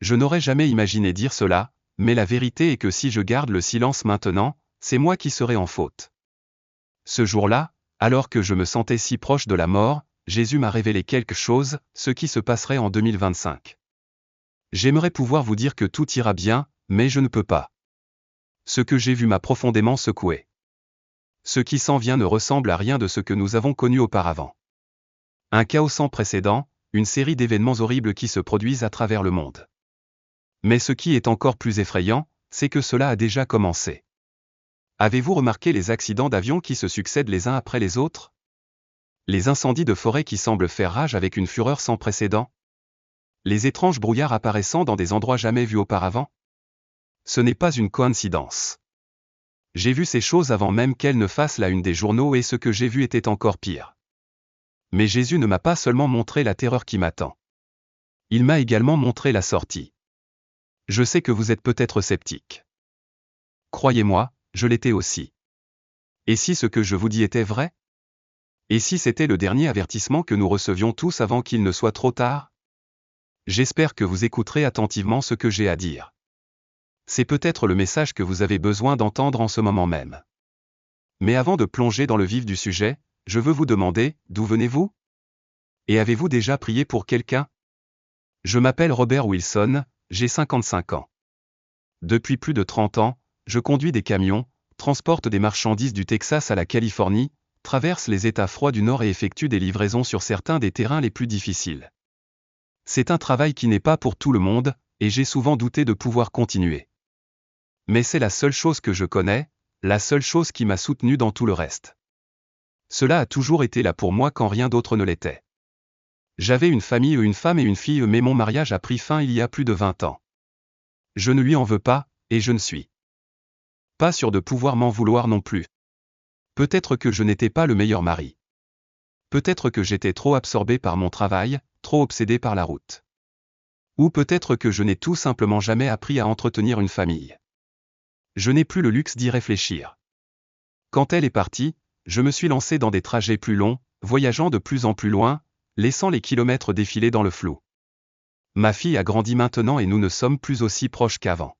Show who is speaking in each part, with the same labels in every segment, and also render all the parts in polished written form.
Speaker 1: Je n'aurais jamais imaginé dire cela, mais la vérité est que si je garde le silence maintenant, c'est moi qui serai en faute. Ce jour-là, alors que je me sentais si proche de la mort, Jésus m'a révélé quelque chose, ce qui se passerait en 2025. J'aimerais pouvoir vous dire que tout ira bien, mais je ne peux pas. Ce que j'ai vu m'a profondément secoué. Ce qui s'en vient ne ressemble à rien de ce que nous avons connu auparavant. Un chaos sans précédent, une série d'événements horribles qui se produisent à travers le monde. Mais ce qui est encore plus effrayant, c'est que cela a déjà commencé. Avez-vous remarqué les accidents d'avion qui se succèdent les uns après les autres? Les incendies de forêt qui semblent faire rage avec une fureur sans précédent? Les étranges brouillards apparaissant dans des endroits jamais vus auparavant? Ce n'est pas une coïncidence. J'ai vu ces choses avant même qu'elles ne fassent la une des journaux et ce que j'ai vu était encore pire. Mais Jésus ne m'a pas seulement montré la terreur qui m'attend. Il m'a également montré la sortie. Je sais que vous êtes peut-être sceptique. Croyez-moi, je l'étais aussi. Et si ce que je vous dis était vrai? Et si c'était le dernier avertissement que nous recevions tous avant qu'il ne soit trop tard? J'espère que vous écouterez attentivement ce que j'ai à dire. C'est peut-être le message que vous avez besoin d'entendre en ce moment même. Mais avant de plonger dans le vif du sujet, je veux vous demander, d'où venez-vous? Et avez-vous déjà prié pour quelqu'un? Je m'appelle Robert Wilson, j'ai 55 ans. Depuis plus de 30 ans, je conduis des camions, transporte des marchandises du Texas à la Californie, traverse les États froids du Nord et effectue des livraisons sur certains des terrains les plus difficiles. C'est un travail qui n'est pas pour tout le monde, et j'ai souvent douté de pouvoir continuer. Mais c'est la seule chose que je connais, la seule chose qui m'a soutenu dans tout le reste. Cela a toujours été là pour moi quand rien d'autre ne l'était. J'avais une famille, une femme et une fille, mais mon mariage a pris fin il y a plus de 20 ans. Je ne lui en veux pas, et je ne suis pas sûr de pouvoir m'en vouloir non plus. Peut-être que je n'étais pas le meilleur mari. Peut-être que j'étais trop absorbé par mon travail, trop obsédé par la route. Ou peut-être que je n'ai tout simplement jamais appris à entretenir une famille. Je n'ai plus le luxe d'y réfléchir. Quand elle est partie, je me suis lancé dans des trajets plus longs, voyageant de plus en plus loin, laissant les kilomètres défiler dans le flou. Ma fille a grandi maintenant et nous ne sommes plus aussi proches qu'avant.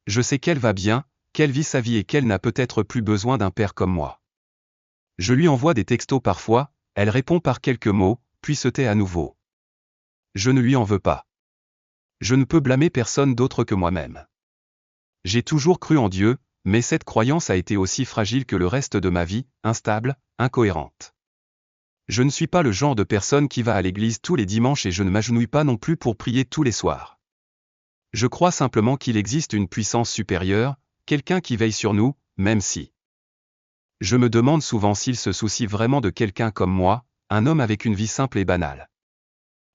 Speaker 1: Je sais qu'elle va bien, qu'elle vit sa vie et qu'elle n'a peut-être plus besoin d'un père comme moi. Je lui envoie des textos parfois, elle répond par quelques mots, puis se tait à nouveau. Je ne lui en veux pas. Je ne peux blâmer personne d'autre que moi-même. J'ai toujours cru en Dieu, mais cette croyance a été aussi fragile que le reste de ma vie, instable, incohérente. Je ne suis pas le genre de personne qui va à l'église tous les dimanches et je ne m'agenouille pas non plus pour prier tous les soirs. Je crois simplement qu'il existe une puissance supérieure, quelqu'un qui veille sur nous, même si. Je me demande souvent s'il se soucie vraiment de quelqu'un comme moi, un homme avec une vie simple et banale.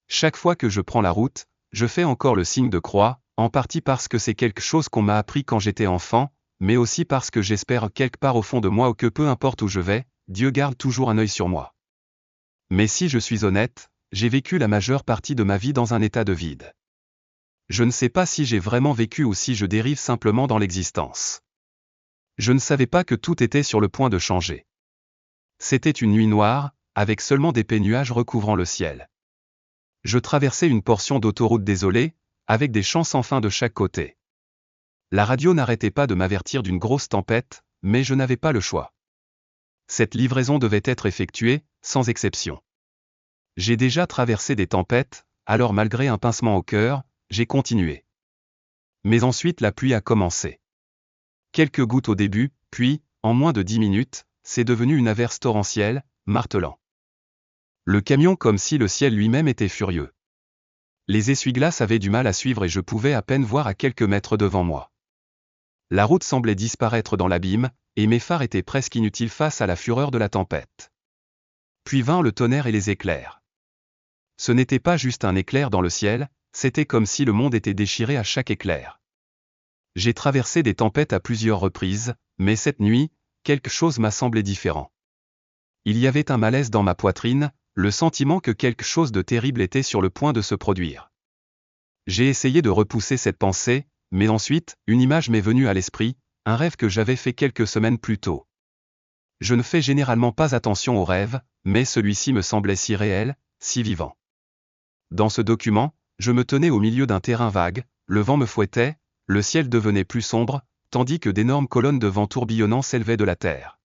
Speaker 1: Chaque fois que je prends la route, je fais encore le signe de croix, en partie parce que c'est quelque chose qu'on m'a appris quand j'étais enfant, mais aussi parce que j'espère quelque part au fond de moi que peu importe où je vais, Dieu garde toujours un œil sur moi. Mais si je suis honnête, j'ai vécu la majeure partie de ma vie dans un état de vide. Je ne sais pas si j'ai vraiment vécu ou si je dérive simplement dans l'existence. Je ne savais pas que tout était sur le point de changer. C'était une nuit noire, avec seulement d'épais nuages recouvrant le ciel. Je traversais une portion d'autoroute désolée, avec des champs sans fin de chaque côté. La radio n'arrêtait pas de m'avertir d'une grosse tempête, mais je n'avais pas le choix. Cette livraison devait être effectuée, sans exception. J'ai déjà traversé des tempêtes, alors malgré un pincement au cœur, j'ai continué. Mais ensuite la pluie a commencé. Quelques gouttes au début, puis, en moins de 10 minutes, c'est devenu une averse torrentielle, martelant le camion comme si le ciel lui-même était furieux. Les essuie-glaces avaient du mal à suivre et je pouvais à peine voir à quelques mètres devant moi. La route semblait disparaître dans l'abîme, et mes phares étaient presque inutiles face à la fureur de la tempête. Puis vint le tonnerre et les éclairs. Ce n'était pas juste un éclair dans le ciel, c'était comme si le monde était déchiré à chaque éclair. J'ai traversé des tempêtes à plusieurs reprises, mais cette nuit, quelque chose m'a semblé différent. Il y avait un malaise dans ma poitrine, le sentiment que quelque chose de terrible était sur le point de se produire. J'ai essayé de repousser cette pensée, mais ensuite, une image m'est venue à l'esprit, un rêve que j'avais fait quelques semaines plus tôt. Je ne fais généralement pas attention aux rêves, mais celui-ci me semblait si réel, si vivant. Dans ce document, je me tenais au milieu d'un terrain vague, le vent me fouettait, le ciel devenait plus sombre, tandis que d'énormes colonnes de vent tourbillonnant s'élevaient de la terre.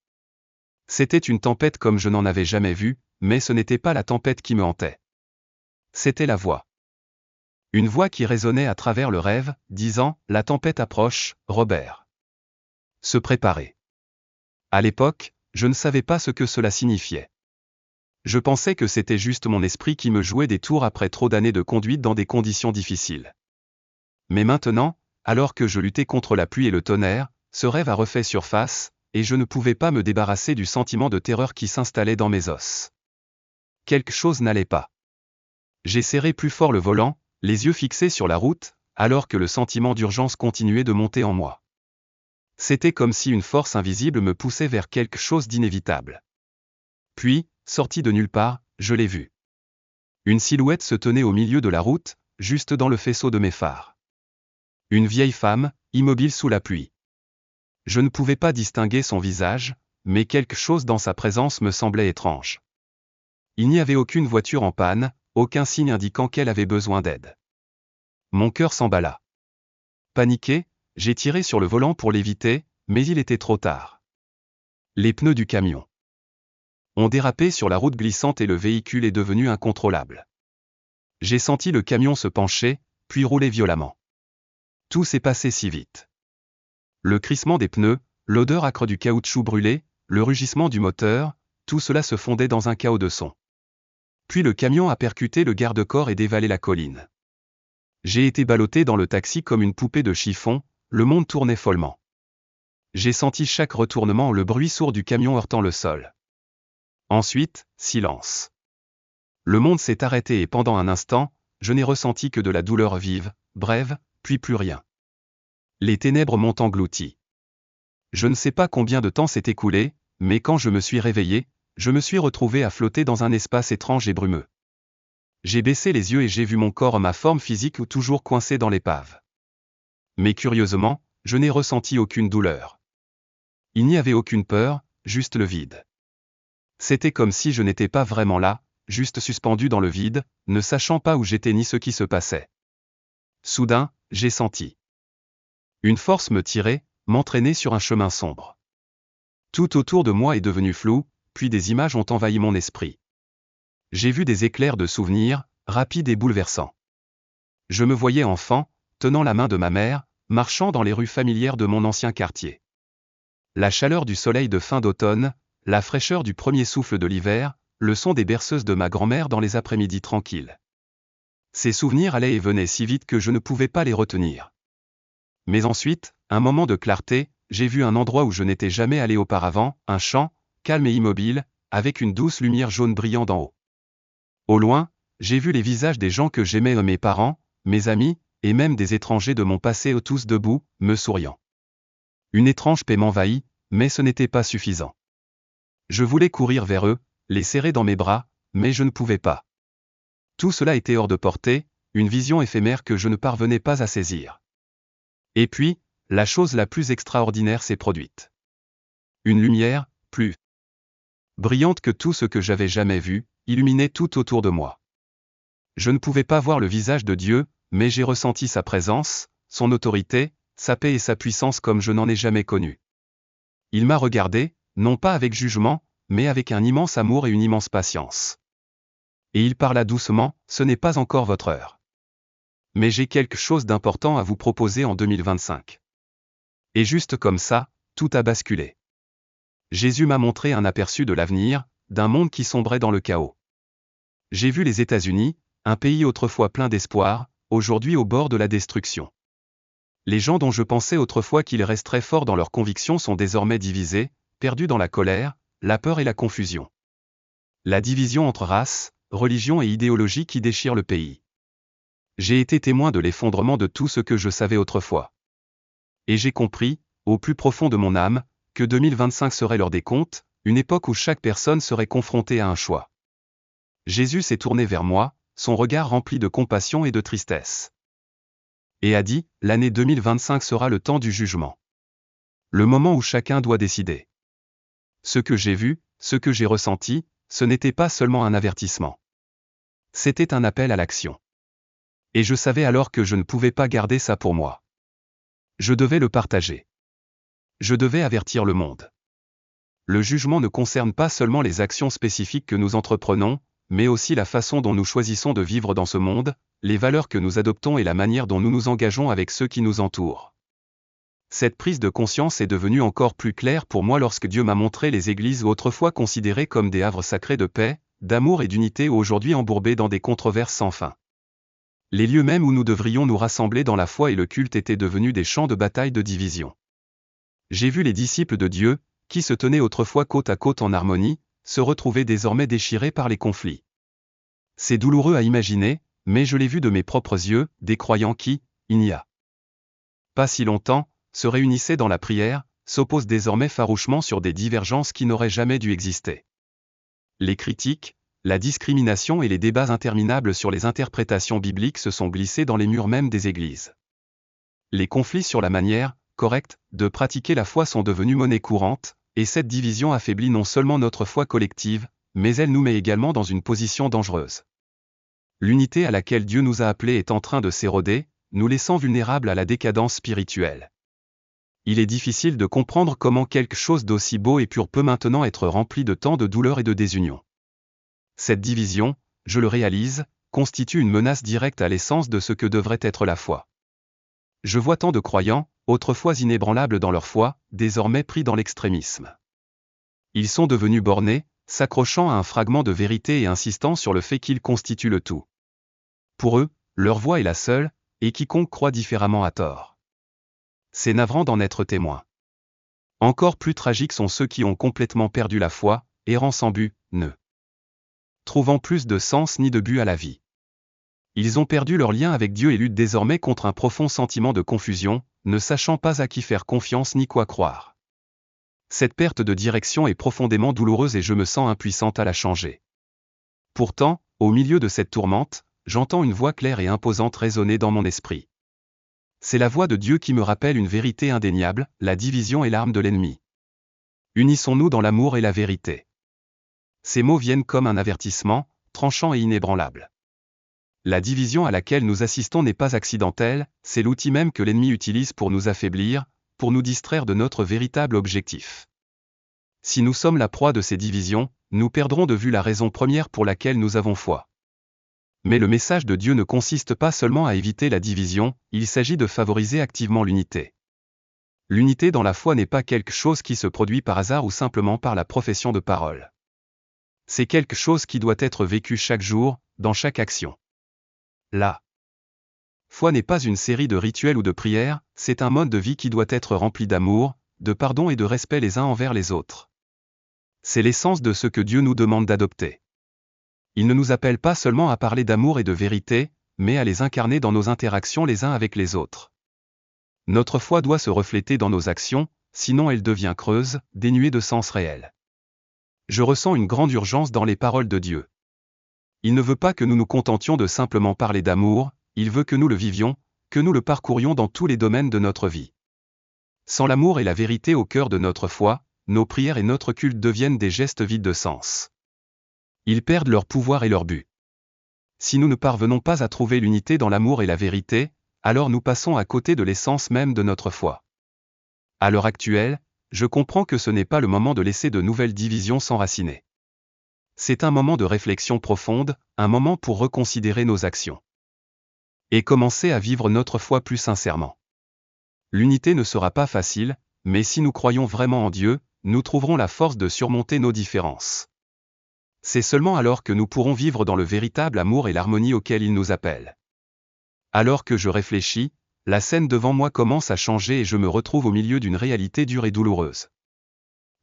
Speaker 1: C'était une tempête comme je n'en avais jamais vu, mais ce n'était pas la tempête qui me hantait. C'était la voix. Une voix qui résonnait à travers le rêve, disant « La tempête approche, Robert. » Se préparer. À l'époque, je ne savais pas ce que cela signifiait. Je pensais que c'était juste mon esprit qui me jouait des tours après trop d'années de conduite dans des conditions difficiles. Mais maintenant, alors que je luttais contre la pluie et le tonnerre, ce rêve a refait surface, et je ne pouvais pas me débarrasser du sentiment de terreur qui s'installait dans mes os. Quelque chose n'allait pas. J'ai serré plus fort le volant, les yeux fixés sur la route, alors que le sentiment d'urgence continuait de monter en moi. C'était comme si une force invisible me poussait vers quelque chose d'inévitable. Puis, sorti de nulle part, je l'ai vu. Une silhouette se tenait au milieu de la route, juste dans le faisceau de mes phares. Une vieille femme, immobile sous la pluie. Je ne pouvais pas distinguer son visage, mais quelque chose dans sa présence me semblait étrange. Il n'y avait aucune voiture en panne, aucun signe indiquant qu'elle avait besoin d'aide. Mon cœur s'emballa. Paniqué, j'ai tiré sur le volant pour l'éviter, mais il était trop tard. Les pneus du camion ont dérapé sur la route glissante et le véhicule est devenu incontrôlable. J'ai senti le camion se pencher, puis rouler violemment. Tout s'est passé si vite. Le crissement des pneus, l'odeur âcre du caoutchouc brûlé, le rugissement du moteur, tout cela se fondait dans un chaos de sons. Puis le camion a percuté le garde-corps et dévalé la colline. J'ai été ballotté dans le taxi comme une poupée de chiffon, le monde tournait follement. J'ai senti chaque retournement, le bruit sourd du camion heurtant le sol. Ensuite, silence. Le monde s'est arrêté et pendant un instant, je n'ai ressenti que de la douleur vive, brève, puis plus rien. Les ténèbres m'ont englouti. Je ne sais pas combien de temps s'est écoulé, mais quand je me suis réveillé, je me suis retrouvé à flotter dans un espace étrange et brumeux. J'ai baissé les yeux et j'ai vu mon corps, ma forme physique toujours coincé dans l'épave. Mais curieusement, je n'ai ressenti aucune douleur. Il n'y avait aucune peur, juste le vide. C'était comme si je n'étais pas vraiment là, juste suspendu dans le vide, ne sachant pas où j'étais ni ce qui se passait. Soudain, j'ai senti une force me tirer, m'entraîner sur un chemin sombre. Tout autour de moi est devenu flou, puis des images ont envahi mon esprit. J'ai vu des éclairs de souvenirs, rapides et bouleversants. Je me voyais enfant, tenant la main de ma mère, marchant dans les rues familières de mon ancien quartier. La chaleur du soleil de fin d'automne, la fraîcheur du premier souffle de l'hiver, le son des berceuses de ma grand-mère dans les après-midi tranquilles. Ces souvenirs allaient et venaient si vite que je ne pouvais pas les retenir. Mais ensuite, un moment de clarté, j'ai vu un endroit où je n'étais jamais allé auparavant, un champ, calme et immobile, avec une douce lumière jaune brillant d'en haut. Au loin, j'ai vu les visages des gens que j'aimais, mes parents, mes amis, et même des étrangers de mon passé, tous debout, me souriant. Une étrange paix m'envahit, mais ce n'était pas suffisant. Je voulais courir vers eux, les serrer dans mes bras, mais je ne pouvais pas. Tout cela était hors de portée, une vision éphémère que je ne parvenais pas à saisir. Et puis, la chose la plus extraordinaire s'est produite. Une lumière, plus brillante que tout ce que j'avais jamais vu, illuminait tout autour de moi. Je ne pouvais pas voir le visage de Dieu, mais j'ai ressenti sa présence, son autorité, sa paix et sa puissance comme je n'en ai jamais connu. Il m'a regardé, non pas avec jugement, mais avec un immense amour et une immense patience. Et il parla doucement, « Ce n'est pas encore votre heure. Mais j'ai quelque chose d'important à vous proposer en 2025. » Et juste comme ça, tout a basculé. Jésus m'a montré un aperçu de l'avenir, d'un monde qui sombrait dans le chaos. J'ai vu les États-Unis, un pays autrefois plein d'espoir, aujourd'hui au bord de la destruction. Les gens dont je pensais autrefois qu'ils resteraient forts dans leurs convictions sont désormais divisés, perdus dans la colère, la peur et la confusion. La division entre races, religions et idéologies qui déchire le pays. J'ai été témoin de l'effondrement de tout ce que je savais autrefois. Et j'ai compris, au plus profond de mon âme, que 2025 serait l'heure des comptes, une époque où chaque personne serait confrontée à un choix. Jésus s'est tourné vers moi, son regard rempli de compassion et de tristesse. Et a dit, l'année 2025 sera le temps du jugement. Le moment où chacun doit décider. Ce que j'ai vu, ce que j'ai ressenti, ce n'était pas seulement un avertissement. C'était un appel à l'action. Et je savais alors que je ne pouvais pas garder ça pour moi. Je devais le partager. Je devais avertir le monde. Le jugement ne concerne pas seulement les actions spécifiques que nous entreprenons, mais aussi la façon dont nous choisissons de vivre dans ce monde, les valeurs que nous adoptons et la manière dont nous nous engageons avec ceux qui nous entourent. Cette prise de conscience est devenue encore plus claire pour moi lorsque Dieu m'a montré les églises autrefois considérées comme des havres sacrés de paix, d'amour et d'unité aujourd'hui embourbés dans des controverses sans fin. Les lieux mêmes où nous devrions nous rassembler dans la foi et le culte étaient devenus des champs de bataille de division. J'ai vu les disciples de Dieu, qui se tenaient autrefois côte à côte en harmonie, se retrouver désormais déchirés par les conflits. C'est douloureux à imaginer, mais je l'ai vu de mes propres yeux, des croyants qui, il n'y a pas si longtemps, se réunissaient dans la prière, s'opposent désormais farouchement sur des divergences qui n'auraient jamais dû exister. Les critiques, la discrimination et les débats interminables sur les interprétations bibliques se sont glissés dans les murs mêmes des églises. Les conflits sur la manière, correcte, de pratiquer la foi sont devenus monnaie courante, et cette division affaiblit non seulement notre foi collective, mais elle nous met également dans une position dangereuse. L'unité à laquelle Dieu nous a appelés est en train de s'éroder, nous laissant vulnérables à la décadence spirituelle. Il est difficile de comprendre comment quelque chose d'aussi beau et pur peut maintenant être rempli de tant de douleur et de désunion. Cette division, je le réalise, constitue une menace directe à l'essence de ce que devrait être la foi. Je vois tant de croyants, autrefois inébranlables dans leur foi, désormais pris dans l'extrémisme. Ils sont devenus bornés, s'accrochant à un fragment de vérité et insistant sur le fait qu'ils constituent le tout. Pour eux, leur voix est la seule, et quiconque croit différemment a tort. C'est navrant d'en être témoin. Encore plus tragiques sont ceux qui ont complètement perdu la foi, errant sans but, ne trouvant plus de sens ni de but à la vie. Ils ont perdu leur lien avec Dieu et luttent désormais contre un profond sentiment de confusion, ne sachant pas à qui faire confiance ni quoi croire. Cette perte de direction est profondément douloureuse et je me sens impuissante à la changer. Pourtant, au milieu de cette tourmente, j'entends une voix claire et imposante résonner dans mon esprit. C'est la voix de Dieu qui me rappelle une vérité indéniable, la division est l'arme de l'ennemi. Unissons-nous dans l'amour et la vérité. Ces mots viennent comme un avertissement, tranchant et inébranlable. La division à laquelle nous assistons n'est pas accidentelle, c'est l'outil même que l'ennemi utilise pour nous affaiblir, pour nous distraire de notre véritable objectif. Si nous sommes la proie de ces divisions, nous perdrons de vue la raison première pour laquelle nous avons foi. Mais le message de Dieu ne consiste pas seulement à éviter la division, il s'agit de favoriser activement l'unité. L'unité dans la foi n'est pas quelque chose qui se produit par hasard ou simplement par la profession de parole. C'est quelque chose qui doit être vécu chaque jour, dans chaque action. La foi n'est pas une série de rituels ou de prières, c'est un mode de vie qui doit être rempli d'amour, de pardon et de respect les uns envers les autres. C'est l'essence de ce que Dieu nous demande d'adopter. Il ne nous appelle pas seulement à parler d'amour et de vérité, mais à les incarner dans nos interactions les uns avec les autres. Notre foi doit se refléter dans nos actions, sinon elle devient creuse, dénuée de sens réel. Je ressens une grande urgence dans les paroles de Dieu. Il ne veut pas que nous nous contentions de simplement parler d'amour, il veut que nous le vivions, que nous le parcourions dans tous les domaines de notre vie. Sans l'amour et la vérité au cœur de notre foi, nos prières et notre culte deviennent des gestes vides de sens. Ils perdent leur pouvoir et leur but. Si nous ne parvenons pas à trouver l'unité dans l'amour et la vérité, alors nous passons à côté de l'essence même de notre foi. À l'heure actuelle, je comprends que ce n'est pas le moment de laisser de nouvelles divisions s'enraciner. C'est un moment de réflexion profonde, un moment pour reconsidérer nos actions. Et commencer à vivre notre foi plus sincèrement. L'unité ne sera pas facile, mais si nous croyons vraiment en Dieu, nous trouverons la force de surmonter nos différences. C'est seulement alors que nous pourrons vivre dans le véritable amour et l'harmonie auquel il nous appelle. Alors que je réfléchis, la scène devant moi commence à changer et je me retrouve au milieu d'une réalité dure et douloureuse.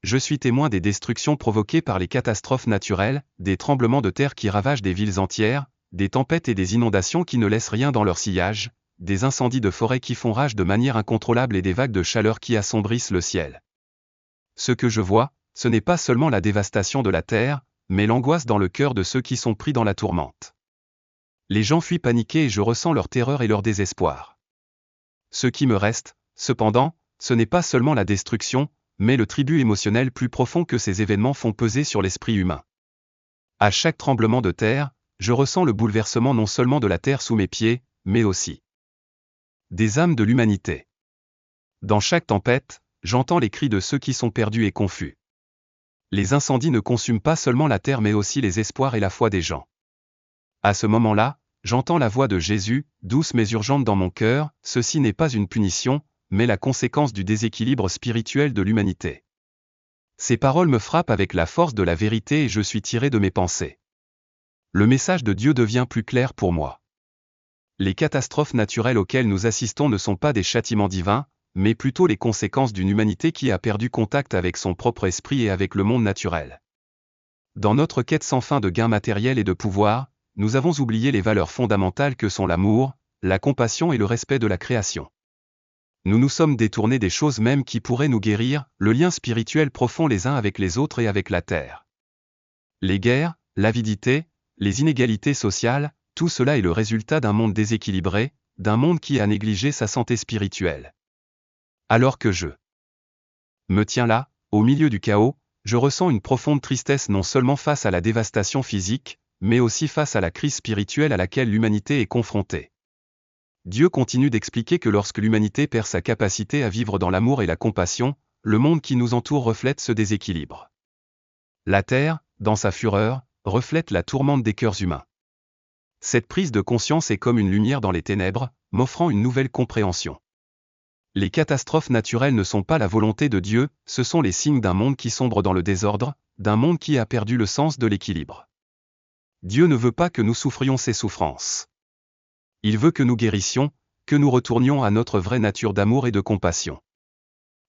Speaker 1: Je suis témoin des destructions provoquées par les catastrophes naturelles, des tremblements de terre qui ravagent des villes entières, des tempêtes et des inondations qui ne laissent rien dans leur sillage, des incendies de forêt qui font rage de manière incontrôlable et des vagues de chaleur qui assombrissent le ciel. Ce que je vois, ce n'est pas seulement la dévastation de la terre, mais l'angoisse dans le cœur de ceux qui sont pris dans la tourmente. Les gens fuient paniqués et je ressens leur terreur et leur désespoir. Ce qui me reste, cependant, ce n'est pas seulement la destruction, mais le tribut émotionnel plus profond que ces événements font peser sur l'esprit humain. À chaque tremblement de terre, je ressens le bouleversement non seulement de la terre sous mes pieds, mais aussi des âmes de l'humanité. Dans chaque tempête, j'entends les cris de ceux qui sont perdus et confus. Les incendies ne consument pas seulement la terre mais aussi les espoirs et la foi des gens. À ce moment-là, j'entends la voix de Jésus, douce mais urgente dans mon cœur, ceci n'est pas une punition, mais la conséquence du déséquilibre spirituel de l'humanité. Ces paroles me frappent avec la force de la vérité et je suis tiré de mes pensées. Le message de Dieu devient plus clair pour moi. Les catastrophes naturelles auxquelles nous assistons ne sont pas des châtiments divins, mais plutôt les conséquences d'une humanité qui a perdu contact avec son propre esprit et avec le monde naturel. Dans notre quête sans fin de gains matériels et de pouvoir, nous avons oublié les valeurs fondamentales que sont l'amour, la compassion et le respect de la création. Nous nous sommes détournés des choses mêmes qui pourraient nous guérir, le lien spirituel profond les uns avec les autres et avec la terre. Les guerres, l'avidité, les inégalités sociales, tout cela est le résultat d'un monde déséquilibré, d'un monde qui a négligé sa santé spirituelle. Alors que je me tiens là, au milieu du chaos, je ressens une profonde tristesse non seulement face à la dévastation physique, mais aussi face à la crise spirituelle à laquelle l'humanité est confrontée. Dieu continue d'expliquer que lorsque l'humanité perd sa capacité à vivre dans l'amour et la compassion, le monde qui nous entoure reflète ce déséquilibre. La terre, dans sa fureur, reflète la tourmente des cœurs humains. Cette prise de conscience est comme une lumière dans les ténèbres, m'offrant une nouvelle compréhension. Les catastrophes naturelles ne sont pas la volonté de Dieu, ce sont les signes d'un monde qui sombre dans le désordre, d'un monde qui a perdu le sens de l'équilibre. Dieu ne veut pas que nous souffrions ces souffrances. Il veut que nous guérissions, que nous retournions à notre vraie nature d'amour et de compassion.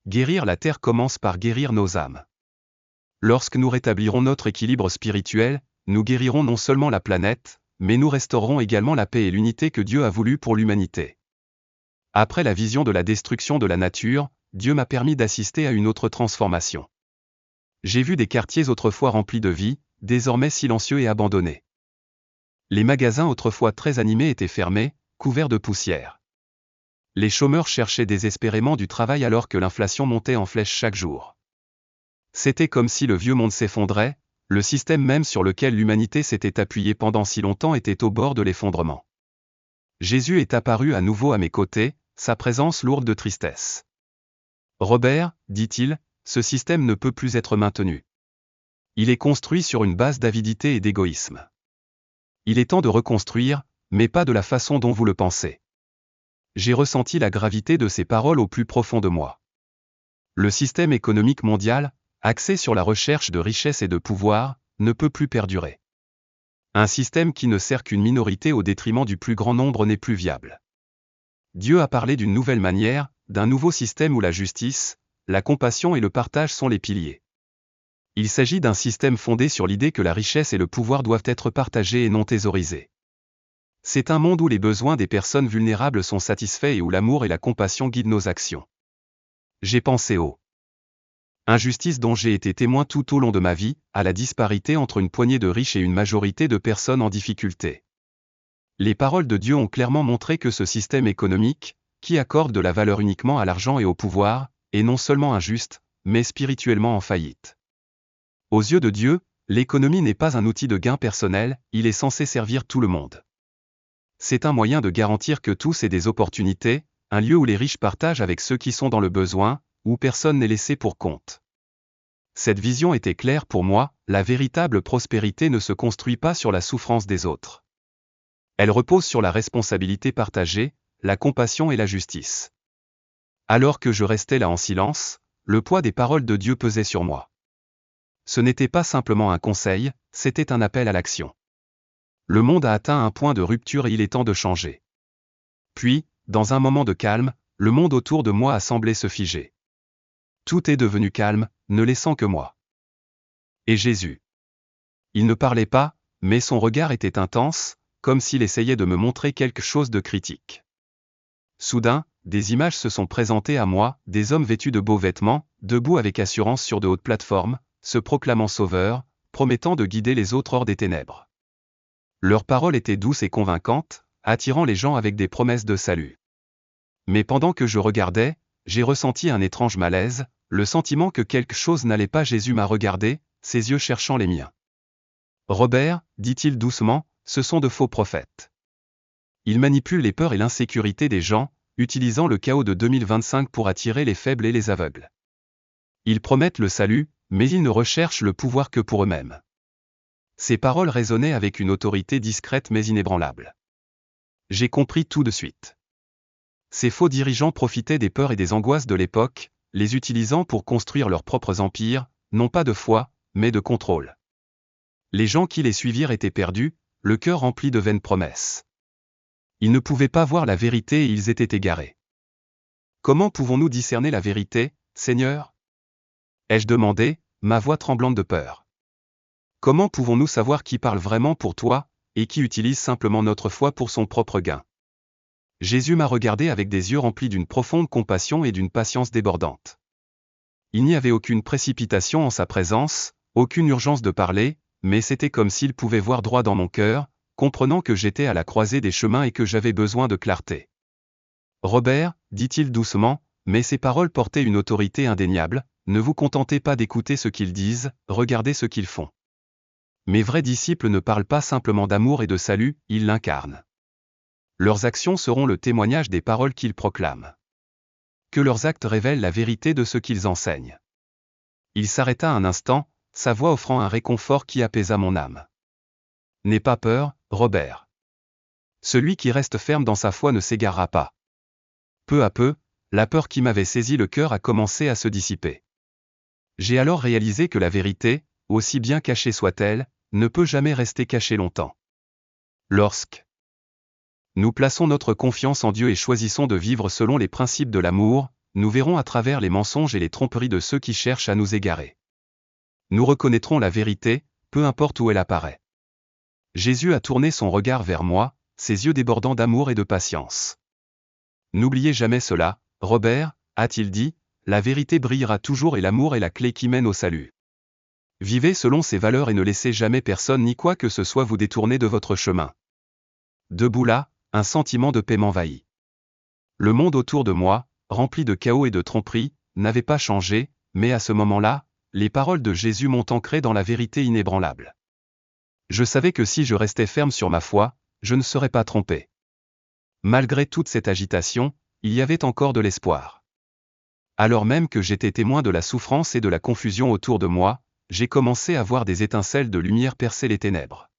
Speaker 1: Guérir la terre commence par guérir nos âmes. Lorsque nous rétablirons notre équilibre spirituel, nous guérirons non seulement la planète, mais nous restaurerons également la paix et l'unité que Dieu a voulu pour l'humanité. Après la vision de la destruction de la nature, Dieu m'a permis d'assister à une autre transformation. J'ai vu des quartiers autrefois remplis de vie, désormais silencieux et abandonnés. Les magasins autrefois très animés étaient fermés, couverts de poussière. Les chômeurs cherchaient désespérément du travail alors que l'inflation montait en flèche chaque jour. C'était comme si le vieux monde s'effondrait, le système même sur lequel l'humanité s'était appuyée pendant si longtemps était au bord de l'effondrement. Jésus est apparu à nouveau à mes côtés, sa présence lourde de tristesse. « Robert, dit-il, ce système ne peut plus être maintenu. Il est construit sur une base d'avidité et d'égoïsme. Il est temps de reconstruire, mais pas de la façon dont vous le pensez. » J'ai ressenti la gravité de ces paroles au plus profond de moi. Le système économique mondial, axé sur la recherche de richesse et de pouvoir, ne peut plus perdurer. Un système qui ne sert qu'une minorité au détriment du plus grand nombre n'est plus viable. Dieu a parlé d'une nouvelle manière, d'un nouveau système où la justice, la compassion et le partage sont les piliers. Il s'agit d'un système fondé sur l'idée que la richesse et le pouvoir doivent être partagés et non thésaurisés. C'est un monde où les besoins des personnes vulnérables sont satisfaits et où l'amour et la compassion guident nos actions. J'ai pensé aux injustices dont j'ai été témoin tout au long de ma vie, à la disparité entre une poignée de riches et une majorité de personnes en difficulté. Les paroles de Dieu ont clairement montré que ce système économique, qui accorde de la valeur uniquement à l'argent et au pouvoir, est non seulement injuste, mais spirituellement en faillite. Aux yeux de Dieu, l'économie n'est pas un outil de gain personnel, il est censé servir tout le monde. C'est un moyen de garantir que tous aient des opportunités, un lieu où les riches partagent avec ceux qui sont dans le besoin, où personne n'est laissé pour compte. Cette vision était claire pour moi, la véritable prospérité ne se construit pas sur la souffrance des autres. Elle repose sur la responsabilité partagée, la compassion et la justice. Alors que je restais là en silence, le poids des paroles de Dieu pesait sur moi. Ce n'était pas simplement un conseil, c'était un appel à l'action. Le monde a atteint un point de rupture et il est temps de changer. Puis, dans un moment de calme, le monde autour de moi a semblé se figer. Tout est devenu calme, ne laissant que moi. Et Jésus. Il ne parlait pas, mais son regard était intense, comme s'il essayait de me montrer quelque chose de critique. Soudain, des images se sont présentées à moi, des hommes vêtus de beaux vêtements, debout avec assurance sur de hautes plateformes, se proclamant sauveurs, promettant de guider les autres hors des ténèbres. Leurs paroles étaient douces et convaincantes, attirant les gens avec des promesses de salut. Mais pendant que je regardais, j'ai ressenti un étrange malaise, le sentiment que quelque chose n'allait pas. Jésus m'a regardé, ses yeux cherchant les miens. « Robert, dit-il doucement, ce sont de faux prophètes. Ils manipulent les peurs et l'insécurité des gens, utilisant le chaos de 2025 pour attirer les faibles et les aveugles. Ils promettent le salut, mais ils ne recherchent le pouvoir que pour eux-mêmes. Ces paroles résonnaient avec une autorité discrète mais inébranlable. J'ai compris tout de suite. Ces faux dirigeants profitaient des peurs et des angoisses de l'époque, les utilisant pour construire leurs propres empires, non pas de foi, mais de contrôle. Les gens qui les suivirent étaient perdus, le cœur rempli de vaines promesses. Ils ne pouvaient pas voir la vérité et ils étaient égarés. Comment pouvons-nous discerner la vérité, Seigneur ? Ai-je demandé, ma voix tremblante de peur. Comment pouvons-nous savoir qui parle vraiment pour toi, et qui utilise simplement notre foi pour son propre gain ? Jésus m'a regardé avec des yeux remplis d'une profonde compassion et d'une patience débordante. Il n'y avait aucune précipitation en sa présence, aucune urgence de parler, mais c'était comme s'il pouvait voir droit dans mon cœur, comprenant que j'étais à la croisée des chemins et que j'avais besoin de clarté. Robert, dit-il doucement, mais ces paroles portaient une autorité indéniable, ne vous contentez pas d'écouter ce qu'ils disent, regardez ce qu'ils font. Mes vrais disciples ne parlent pas simplement d'amour et de salut, ils l'incarnent. Leurs actions seront le témoignage des paroles qu'ils proclament. Que leurs actes révèlent la vérité de ce qu'ils enseignent. Il s'arrêta un instant, sa voix offrant un réconfort qui apaisa mon âme. N'aie pas peur, Robert. Celui qui reste ferme dans sa foi ne s'égarera pas. Peu à peu, la peur qui m'avait saisi le cœur a commencé à se dissiper. J'ai alors réalisé que la vérité, aussi bien cachée soit-elle, ne peut jamais rester cachée longtemps. Lorsque nous plaçons notre confiance en Dieu et choisissons de vivre selon les principes de l'amour, nous verrons à travers les mensonges et les tromperies de ceux qui cherchent à nous égarer. Nous reconnaîtrons la vérité, peu importe où elle apparaît. Jésus a tourné son regard vers moi, ses yeux débordant d'amour et de patience. N'oubliez jamais cela, Robert, a-t-il dit, la vérité brillera toujours et l'amour est la clé qui mène au salut. Vivez selon ces valeurs et ne laissez jamais personne ni quoi que ce soit vous détourner de votre chemin. Debout là, un sentiment de paix m'envahit. Le monde autour de moi, rempli de chaos et de tromperies, n'avait pas changé, mais à ce moment-là, les paroles de Jésus m'ont ancré dans la vérité inébranlable. Je savais que si je restais ferme sur ma foi, je ne serais pas trompé. Malgré toute cette agitation, il y avait encore de l'espoir. Alors même que j'étais témoin de la souffrance et de la confusion autour de moi, j'ai commencé à voir des étincelles de lumière percer les ténèbres.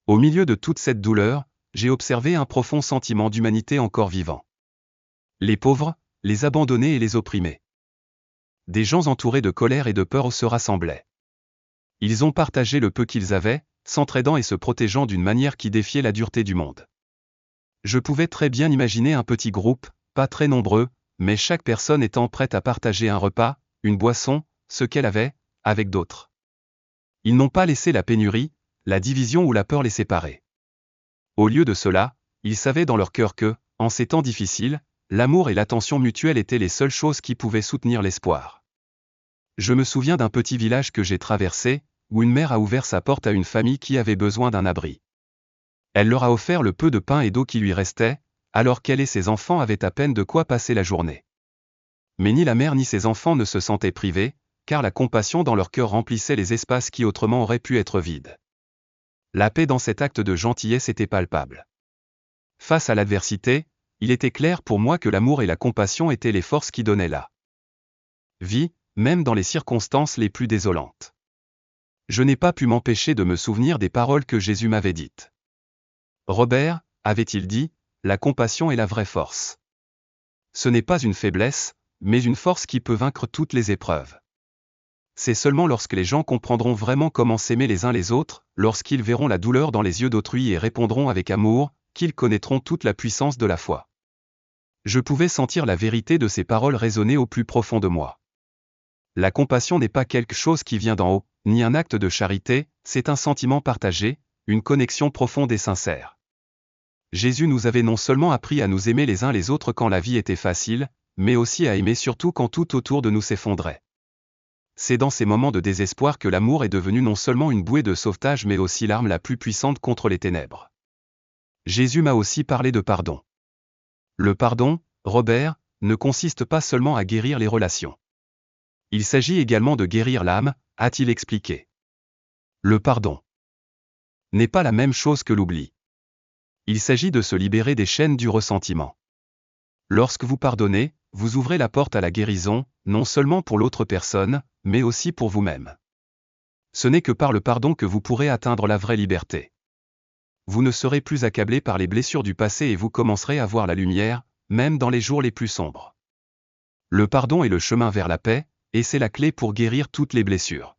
Speaker 1: Au milieu de toute cette douleur, j'ai observé un profond sentiment d'humanité encore vivant. Les pauvres, les abandonnés et les opprimés. Des gens entourés de colère et de peur se rassemblaient. Ils ont partagé le peu qu'ils avaient, s'entraidant et se protégeant d'une manière qui défiait la dureté du monde. Je pouvais très bien imaginer un petit groupe, pas très nombreux, mais chaque personne étant prête à partager un repas, une boisson, ce qu'elle avait, avec d'autres. Ils n'ont pas laissé la pénurie, la division ou la peur les séparer. Au lieu de cela, ils savaient dans leur cœur que, en ces temps difficiles, l'amour et l'attention mutuelle étaient les seules choses qui pouvaient soutenir l'espoir. Je me souviens d'un petit village que j'ai traversé, où une mère a ouvert sa porte à une famille qui avait besoin d'un abri. Elle leur a offert le peu de pain et d'eau qui lui restait, alors qu'elle et ses enfants avaient à peine de quoi passer la journée. Mais ni la mère ni ses enfants ne se sentaient privés, car la compassion dans leur cœur remplissait les espaces qui autrement auraient pu être vides. La paix dans cet acte de gentillesse était palpable. Face à l'adversité, il était clair pour moi que l'amour et la compassion étaient les forces qui donnaient la vie, même dans les circonstances les plus désolantes. Je n'ai pas pu m'empêcher de me souvenir des paroles que Jésus m'avait dites. Robert, avait-il dit, la compassion est la vraie force. Ce n'est pas une faiblesse, mais une force qui peut vaincre toutes les épreuves. C'est seulement lorsque les gens comprendront vraiment comment s'aimer les uns les autres, lorsqu'ils verront la douleur dans les yeux d'autrui et répondront avec amour, qu'ils connaîtront toute la puissance de la foi. Je pouvais sentir la vérité de ces paroles résonner au plus profond de moi. La compassion n'est pas quelque chose qui vient d'en haut, ni un acte de charité, c'est un sentiment partagé, une connexion profonde et sincère. Jésus nous avait non seulement appris à nous aimer les uns les autres quand la vie était facile, mais aussi à aimer surtout quand tout autour de nous s'effondrait. C'est dans ces moments de désespoir que l'amour est devenu non seulement une bouée de sauvetage mais aussi l'arme la plus puissante contre les ténèbres. Jésus m'a aussi parlé de pardon. Le pardon, Robert, ne consiste pas seulement à guérir les relations. Il s'agit également de guérir l'âme, a-t-il expliqué. Le pardon n'est pas la même chose que l'oubli. Il s'agit de se libérer des chaînes du ressentiment. Lorsque vous pardonnez, vous ouvrez la porte à la guérison, non seulement pour l'autre personne, mais aussi pour vous-même. Ce n'est que par le pardon que vous pourrez atteindre la vraie liberté. Vous ne serez plus accablé par les blessures du passé et vous commencerez à voir la lumière, même dans les jours les plus sombres. Le pardon est le chemin vers la paix, et c'est la clé pour guérir toutes les blessures.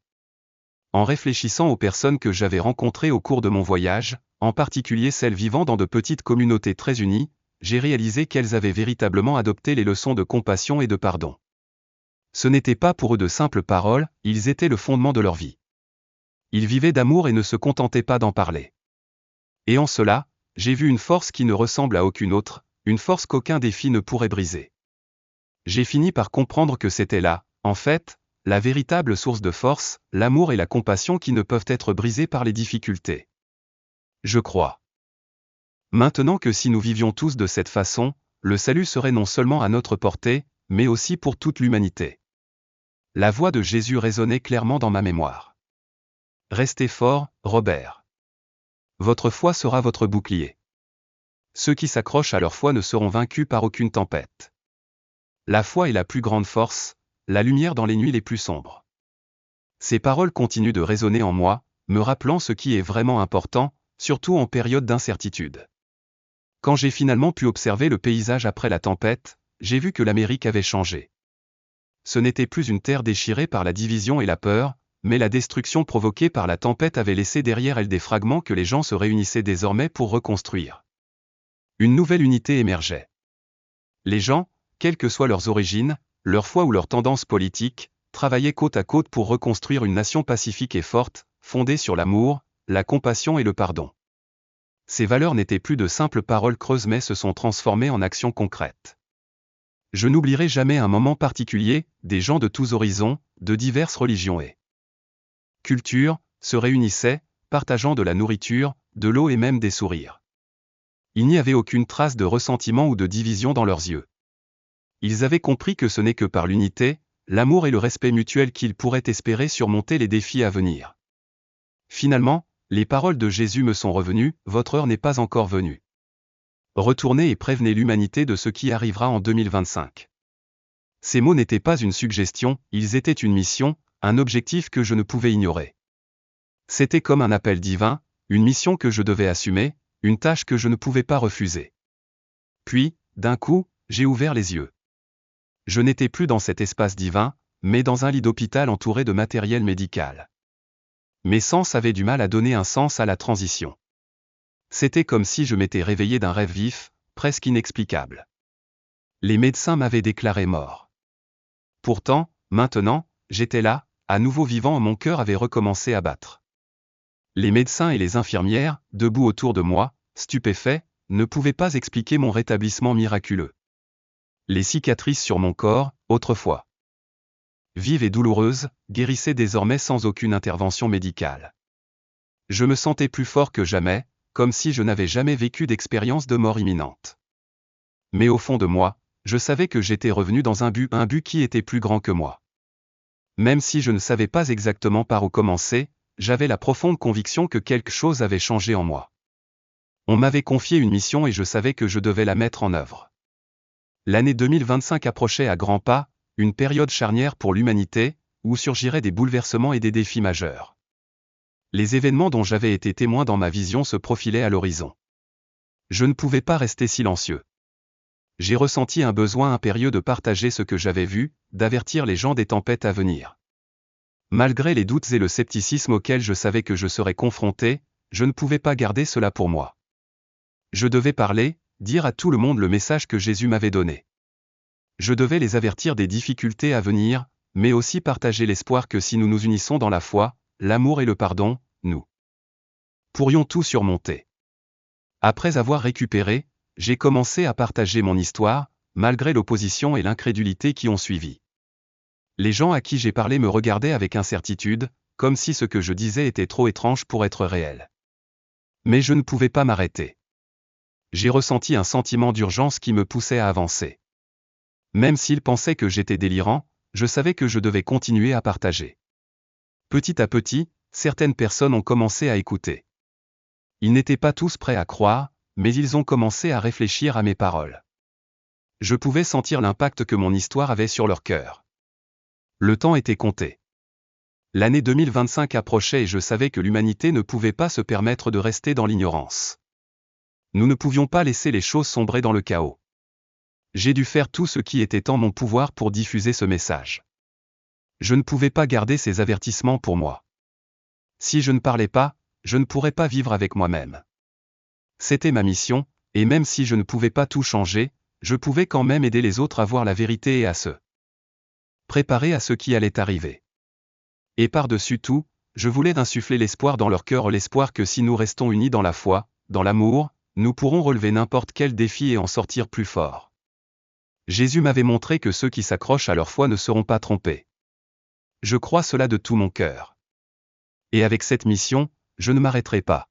Speaker 1: En réfléchissant aux personnes que j'avais rencontrées au cours de mon voyage, en particulier celles vivant dans de petites communautés très unies, j'ai réalisé qu'elles avaient véritablement adopté les leçons de compassion et de pardon. Ce n'était pas pour eux de simples paroles, ils étaient le fondement de leur vie. Ils vivaient d'amour et ne se contentaient pas d'en parler. Et en cela, j'ai vu une force qui ne ressemble à aucune autre, une force qu'aucun défi ne pourrait briser. J'ai fini par comprendre que c'était là, en fait, la véritable source de force, l'amour et la compassion qui ne peuvent être brisés par les difficultés. Je crois maintenant que si nous vivions tous de cette façon, le salut serait non seulement à notre portée, mais aussi pour toute l'humanité. La voix de Jésus résonnait clairement dans ma mémoire. Restez fort, Robert. Votre foi sera votre bouclier. Ceux qui s'accrochent à leur foi ne seront vaincus par aucune tempête. La foi est la plus grande force, la lumière dans les nuits les plus sombres. Ces paroles continuent de résonner en moi, me rappelant ce qui est vraiment important, surtout en période d'incertitude. Quand j'ai finalement pu observer le paysage après la tempête, j'ai vu que l'Amérique avait changé. Ce n'était plus une terre déchirée par la division et la peur, mais la destruction provoquée par la tempête avait laissé derrière elle des fragments que les gens se réunissaient désormais pour reconstruire. Une nouvelle unité émergeait. Les gens, quelles que soient leurs origines, leur foi ou leurs tendances politiques, travaillaient côte à côte pour reconstruire une nation pacifique et forte, fondée sur l'amour, la compassion et le pardon. Ces valeurs n'étaient plus de simples paroles creuses mais se sont transformées en actions concrètes. Je n'oublierai jamais un moment particulier, des gens de tous horizons, de diverses religions et cultures, se réunissaient, partageant de la nourriture, de l'eau et même des sourires. Il n'y avait aucune trace de ressentiment ou de division dans leurs yeux. Ils avaient compris que ce n'est que par l'unité, l'amour et le respect mutuel qu'ils pourraient espérer surmonter les défis à venir. Finalement, les paroles de Jésus me sont revenues, votre heure n'est pas encore venue. Retournez et prévenez l'humanité de ce qui arrivera en 2025. Ces mots n'étaient pas une suggestion, ils étaient une mission, un objectif que je ne pouvais ignorer. C'était comme un appel divin, une mission que je devais assumer, une tâche que je ne pouvais pas refuser. Puis, d'un coup, j'ai ouvert les yeux. Je n'étais plus dans cet espace divin, mais dans un lit d'hôpital entouré de matériel médical. Mes sens avaient du mal à donner un sens à la transition. C'était comme si je m'étais réveillé d'un rêve vif, presque inexplicable. Les médecins m'avaient déclaré mort. Pourtant, maintenant, j'étais là, à nouveau vivant et mon cœur avait recommencé à battre. Les médecins et les infirmières, debout autour de moi, stupéfaits, ne pouvaient pas expliquer mon rétablissement miraculeux. Les cicatrices sur mon corps, autrefois vives et douloureuses, guérissaient désormais sans aucune intervention médicale. Je me sentais plus fort que jamais, comme si je n'avais jamais vécu d'expérience de mort imminente. Mais au fond de moi, je savais que j'étais revenu dans un but qui était plus grand que moi. Même si je ne savais pas exactement par où commencer, j'avais la profonde conviction que quelque chose avait changé en moi. On m'avait confié une mission et je savais que je devais la mettre en œuvre. L'année 2025 approchait à grands pas, une période charnière pour l'humanité, où surgiraient des bouleversements et des défis majeurs. Les événements dont j'avais été témoin dans ma vision se profilaient à l'horizon. Je ne pouvais pas rester silencieux. J'ai ressenti un besoin impérieux de partager ce que j'avais vu, d'avertir les gens des tempêtes à venir. Malgré les doutes et le scepticisme auxquels je savais que je serais confronté, je ne pouvais pas garder cela pour moi. Je devais parler, dire à tout le monde le message que Jésus m'avait donné. Je devais les avertir des difficultés à venir, mais aussi partager l'espoir que si nous nous unissons dans la foi, l'amour et le pardon, nous pourrions tout surmonter. Après avoir récupéré, j'ai commencé à partager mon histoire, malgré l'opposition et l'incrédulité qui ont suivi. Les gens à qui j'ai parlé me regardaient avec incertitude, comme si ce que je disais était trop étrange pour être réel. Mais je ne pouvais pas m'arrêter. J'ai ressenti un sentiment d'urgence qui me poussait à avancer. Même s'ils pensaient que j'étais délirant, je savais que je devais continuer à partager. Petit à petit, certaines personnes ont commencé à écouter. Ils n'étaient pas tous prêts à croire, mais ils ont commencé à réfléchir à mes paroles. Je pouvais sentir l'impact que mon histoire avait sur leur cœur. Le temps était compté. L'année 2025 approchait et je savais que l'humanité ne pouvait pas se permettre de rester dans l'ignorance. Nous ne pouvions pas laisser les choses sombrer dans le chaos. J'ai dû faire tout ce qui était en mon pouvoir pour diffuser ce message. Je ne pouvais pas garder ces avertissements pour moi. Si je ne parlais pas, je ne pourrais pas vivre avec moi-même. C'était ma mission, et même si je ne pouvais pas tout changer, je pouvais quand même aider les autres à voir la vérité et à se préparer à ce qui allait arriver. Et par-dessus tout, je voulais insuffler l'espoir dans leur cœur, l'espoir que si nous restons unis dans la foi, dans l'amour, nous pourrons relever n'importe quel défi et en sortir plus forts. Jésus m'avait montré que ceux qui s'accrochent à leur foi ne seront pas trompés. Je crois cela de tout mon cœur. Et avec cette mission, je ne m'arrêterai pas.